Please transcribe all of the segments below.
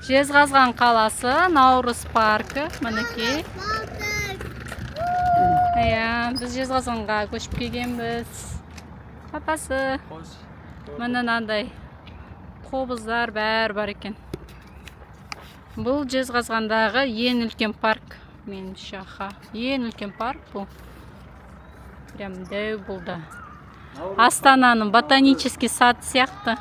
Жезказган қаласы, Наурыз паркі, мінекей. Біз Жезказганға көшіп келгенбіз. Папасы. Міне мынандай қобыздар бәрі бар екен. Бұл Жезказгандағы ең үлкен парк. Меніңше, ең үлкен парк бұл. Прям дәу бұл да. Астананың ботанический сад сияқты.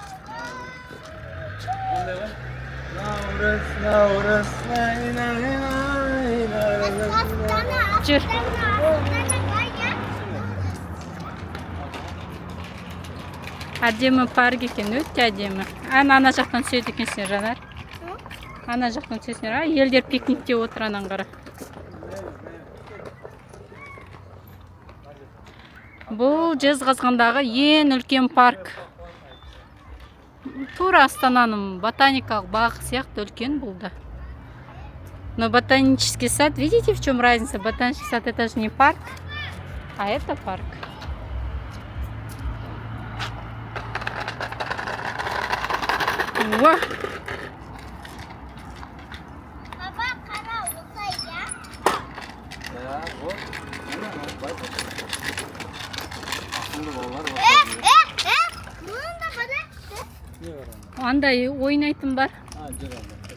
Жүр. Әдемі парк екен, өте әдемі. Ана жақтан түседі екенсіңдер, Жанар. Ана жақтан түсесіңдер. Елдер пикникте отыр анан қара. Бұл Жезказгандағы ең үлкен парк. Тура Астананың ботаникалық бағы сияқты үлкен бұл да. Но ботанический сад, видите, в чем разница? Ботанический сад это же не парк, а это парк. Во! Андай ойнайтын бар.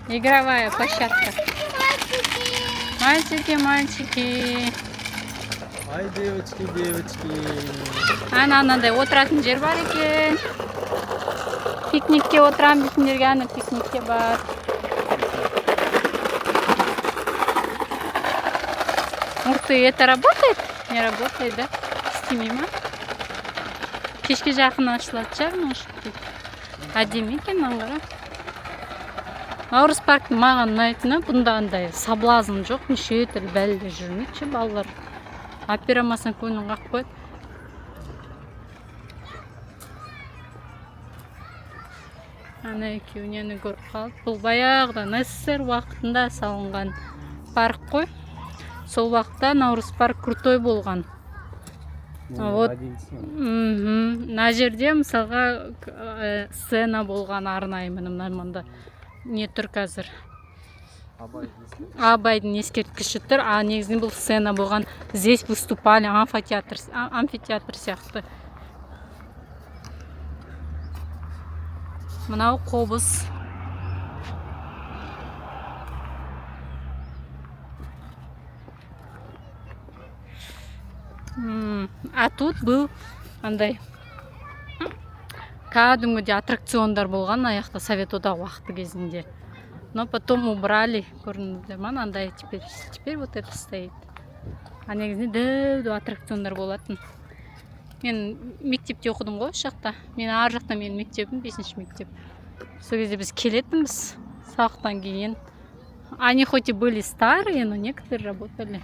Игровая площадка. Мальчики, мальчики. Ай, девочки, девочки. Анандай отыратын жер бар екен. Пикникке отырам дейтіндерге ана пикникке бар. Ух ты, это работает? Не работает, да? Істемей ма? Кешке жақын ашылады шығар, может быть. Әдемі екен аңғара. Наурыз парк маған ұнайтыны, бұнда андай соблазн жоқ, неше түрлі бәлде жүрмейді балалар. Аперамасын көңілін қақ қойды. Ана екеуінен көріп қалды. Бұл баяғыдан СССР уақытында салынған парк қой. Сол уақытта Наурыз парк крутой болған. Мына жерде мысалға сцена болған арнайы мында не тұр қазір? Абайдың ескерткіші тұр, а негізінен бұл сцена болған. Здесь выступали амфитеатр сияқты. Мынау қобыз. А тут был андай кәдімгідей аттракциондар болған аяқта Совет одағы уақыты кезінде. Но потом убрали, көрінді ма, андай теперь вот это стоит. А негізінде дәу аттракциондар болатын. Мен мектепте оқыдым ғой жақта. Мен ар жақта менің мектебім 5-ші мектеп. Сол кезде біз келетінбіз сабақтан кейін. Они хоть и были старые, но некоторые работали.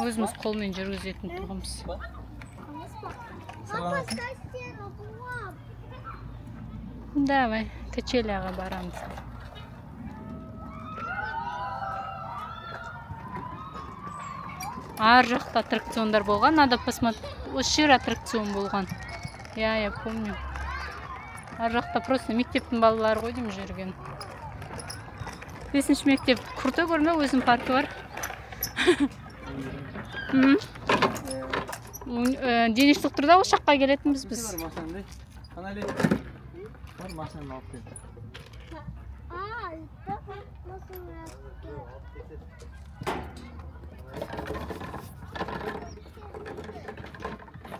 Өзіміз қолмен жүргізетін тұғымыз. Давай, качеляға барамыз. Ар жақта аттракциондар болған. Надо посмотреть. Осы жер аттракцион болған. Я помню. Ар жақта просто мектептің балалары ғой дейм жүрген. 5-ші мектеп крутой көрінбе, өзінің паркі бар. Дене шынықтыруда ол жаққа келетінбіз біз.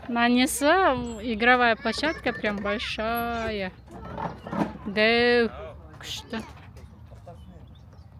Нанесі игровая площадка прям большая. Дәу күшті.